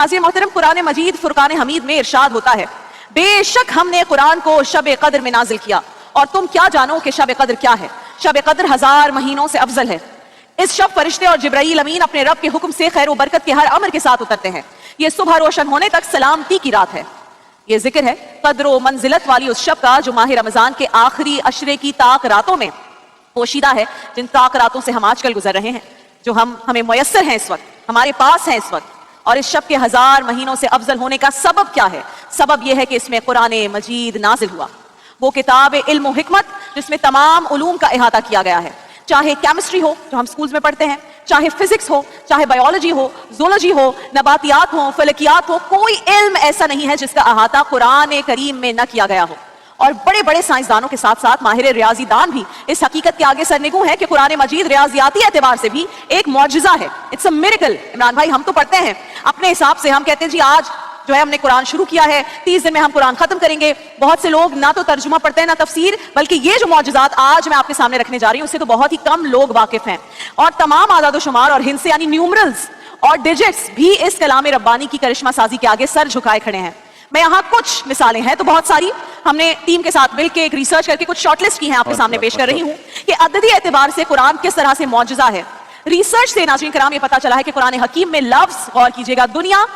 मोहतरम, कुरान मजीद फुरकान हमीद में इरशाद होता है, बेशक हमने कुरान को शब कद्र में नाजिल किया और तुम क्या जानो कि शब कद्र क्या है। शब कद्र 1000 महीनों से अफजल है। इस शब फरिश्ते और जिब्राईल अमीन अपने रब के हुक्म से खैर व बरकत के हर अमर के साथ उतरते हैं। ये सुबह रोशन होने तक सलामती की रात है। ये जिक्र है कद्र व मंजिलत वाली उस शब का जो माह रमजान के आखिरी अशरे की ताक रातों में पोशीदा है, जिन ताक रातों से हम आजकल गुजर रहे हैं, जो हमें मुयस्सर हैं इस वक्त, हमारे पास हैं इस वक्त। और इस शब के 1000 महीनों से अफजल होने का सबब क्या है? सबब यह है कि इसमें कुरान मजीद नाजिल हुआ, वो किताब इल्म व हिकमत जिसमें तमाम उलूम का इहाता किया गया है। चाहे केमिस्ट्री हो जो हम स्कूल्स में पढ़ते हैं, चाहे फिजिक्स हो, चाहे बायोलॉजी हो, ज़ूलॉजी हो, नबातियात हो, फलकियात हो, कोई इल्म ऐसा नहीं है जिसका अहाता कुरान करीम में न किया गया हो। और बड़े बड़े साइंसदानों के साथ साथ माहिर रियाजीदान भी इस हकीकत के आगे सरनिगू है कि कुरान मजीद रियाजियाती एतबार से भी एक मौजज़ा है। It's a miracle. इमरान भाई, हम तो पढ़ते हैं अपने हिसाब से, हम कहते हैं जी आज जो है हमने कुरान शुरू किया है, 30 दिन में हम कुरान खत्म करेंगे। बहुत से लोग ना तो तर्जुमा पढ़ते हैं ना तफसीर, बल्कि ये जो मौजज़ात आज मैं आपके सामने रखने जा रही हूँ उससे तो बहुत ही कम लोग वाकिफ हैं। और तमाम आदाद शुमार और हिंसे यानी न्यूमरल्स और डिजिट्स भी इस कलाम रब्बानी की करिश्मा साजी के आगे सर झुकाए खड़े हैं। मैं यहाँ कुछ मिसालें हैं तो बहुत सारी हमने टीम के साथ मिलकर एक रिसर्च करके कुछ शॉर्टलिस्ट की हैं आपके सामने पेश कर रही हूँ कि अददी एतबार से कुरान किस तरह से मौजज़ा है। रिसर्च से नाज़रीन कराम ये पता चला है कि कुरान हकीम में लफ्ज, गौर कीजिएगा, दुनिया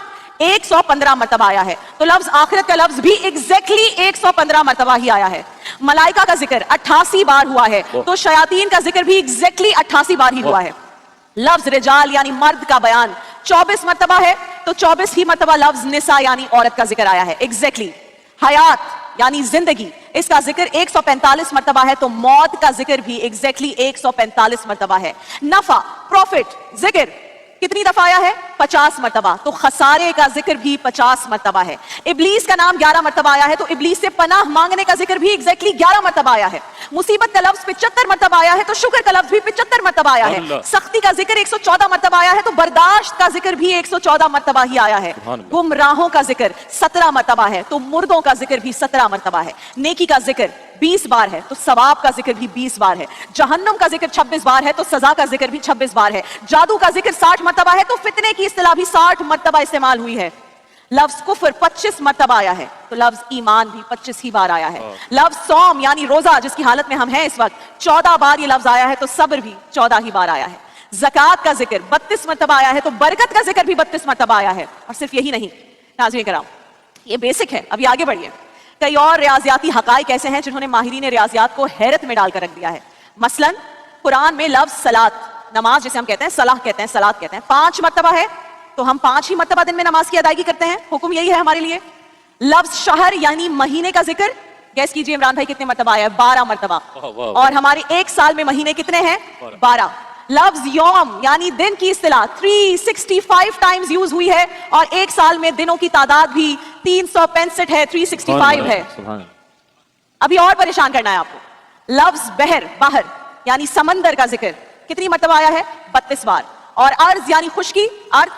115 मरतबा आया है, तो लफ्ज आखिरत का लफ्ज भी एग्जैक्टली 115 मरतबा ही आया है। मलाइका का जिक्र 88 बार हुआ है, तो शयातीन का जिक्र भी एग्जैक्टली 88 बार ही हुआ है। लफ्ज रिजाल यानी मर्द का बयान 24 मरतबा है, तो 24 ही मरतबा लफ्ज निसा यानी औरत का जिक्र आया है एग्जैक्टली। हयात यानी जिंदगी, इसका जिक्र 145 मरतबा है, तो मौत का जिक्र भी एग्जैक्टली 145 मरतबा है। नफा, प्रॉफिट, जिक्र कितनी दफा आया है? 50 मरतबा, तो खसारे का जिक्र भी 50 मरतबा है। इब्लीस का नाम 11 मरतबा आया है, तो इब्लीस से पनाह मांगने का जिक्र भी एग्जैक्टली 11 मरतबा आया है। मुसीबत का लफ्ज 75 मरतबा आया है, तो शुक्र का लफ्ज भी 75 मरतबा आया है। सख्ती का जिक्र 114 मरतबा आया है, तो बर्दाश्त का जिक्र भी 114 मरतबा ही आया है। गुमराहों का जिक्र 17 मरतबा है, तो मुर्दों का जिक्र भी 17 मरतबा है। नेकी का जिक्र 20 बार है, तो सवाब का जिक्र भी 20 बार है। जहन्नम का जिक्र 26 बार है, तो सजा का जिक्र भी 26 बार है। जादू का जिक्र 60 मरतबा है, तो फितने की इस्तिलाह भी 60 मरतबा इस्तेमाल हुई है। लफ्ज कुफ्र 25 मरतबा आया है, तो लफ्ज ईमान भी 25 ही बार आया है। लफ्ज सौम यानी रोजा जिसकी हालत में हम हैं इस वक्त 14 बार ये लफ्ज आया है, तो सब्र भी 14 ही बार आया है। ज़कात का जिक्र 32 मरतबा आया है, तो बरकत का जिक्र भी 32 मरतबा आया है। और सिर्फ यही नहीं नाज़रीन कराम, ये बेसिक है, अभी आगे बढ़िए। कई और रियाजियाती हकाइक ऐसे हैं जिन्होंने माहिरीन रियाजियात को हैरत में डालकर रख दिया है। मसलन कुरान में लफ्ज सलात, नमाज जिसे हम कहते हैं, सलाह कहते हैं, सलात कहते हैं, 5 मरतबा है, तो हम 5 ही मरतबा दिन में नमाज की अदायगी करते हैं। हुक्म यही है हमारे लिए। लफ्ज शहर यानी महीने का जिक्र, गैस कीजिए इमरान भाई कितने मरतबा आया है? 12 मरतबा। और हमारे एक साल में महीने कितने हैं? 12। लफ्ज यौम यानी दिन की इस्तिलाह 365 टाइम्स यूज हुई है, और एक साल में दिनों की तादाद भी 365 है, 365 है। अभी और परेशान करना है आपको। लफ्ज बहर, बाहर यानी समंदर का जिक्र कितनी मरतबा आया है? 32 बार। और अर्ज यानी खुशकी, अर्थ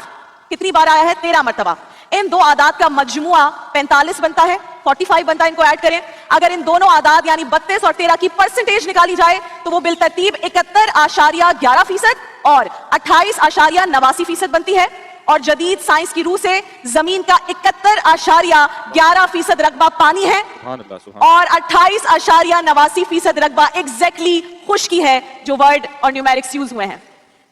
कितनी बार आया है? 13 मरतबा। इन दो आदाद का मजमुआ 45 बनता है, 45 बनता है, इनको ऐड करें। अगर इन दोनों आदाद यानी 32 और 13 की परसेंटेज निकाली जाए तो वो बिलतरतीब 71.11% और 28.89% बनती है। और जदीद साइंस की रूह से जमीन का 71.11% रकबा पानी है, और 28.89% रकबा एग्जैक्टली खुश्की है, जो वर्ड और न्यूमेरिक्स यूज हुए हैं।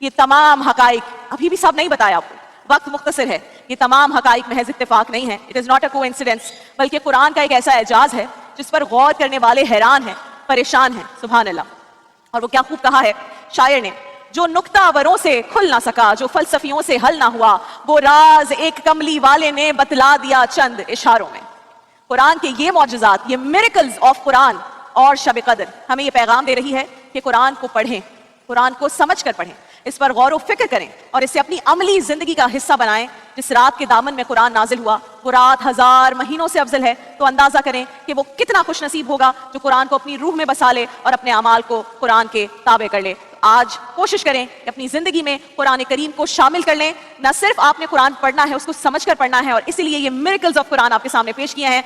ये तमाम हकाइक अभी भी सब नहीं बताया आपको, वक्त मुख्तसर है। ये तमाम हकाइक महज इत्तेफाक नहीं है, it is not a coincidence, बल्कि कुरान का एक ऐसा एजाज है जिस पर गौर करने वाले हैरान हैं, परेशान हैं। सुभान अल्लाह। और वो क्या खूब कहा है शायर ने, जो नुक्तावरों से खुल ना सका, जो फलसफियों से हल ना हुआ, वो राज एक कमली वाले ने बतला दिया चंद इशारों में। कुरान के ये मौजज़ात, ये मिरेकल्स ऑफ कुरान और शब कद्र हमें ये पैगाम दे रही है कि कुरान को पढ़ें, कुरान को समझ कर पढ़ें, इस पर गौर व फिक्र करें और इसे अपनी अमली जिंदगी का हिस्सा बनाएं। जिस रात के दामन में कुरान नाजिल हुआ वो रात 1000 महीनों से अफजल है, तो अंदाजा करें कि वो कितना खुश नसीब होगा जो कुरान को अपनी रूह में बसा ले और अपने अमाल को कुरान के ताबे कर ले। तो आज कोशिश करें कि अपनी जिंदगी में कुरान करीम को शामिल कर लें। न सिर्फ आपने कुरान पढ़ना है, उसको समझ कर पढ़ना है, और इसीलिए ये मिरेकल्स ऑफ कुरान आपके सामने पेश किए हैं।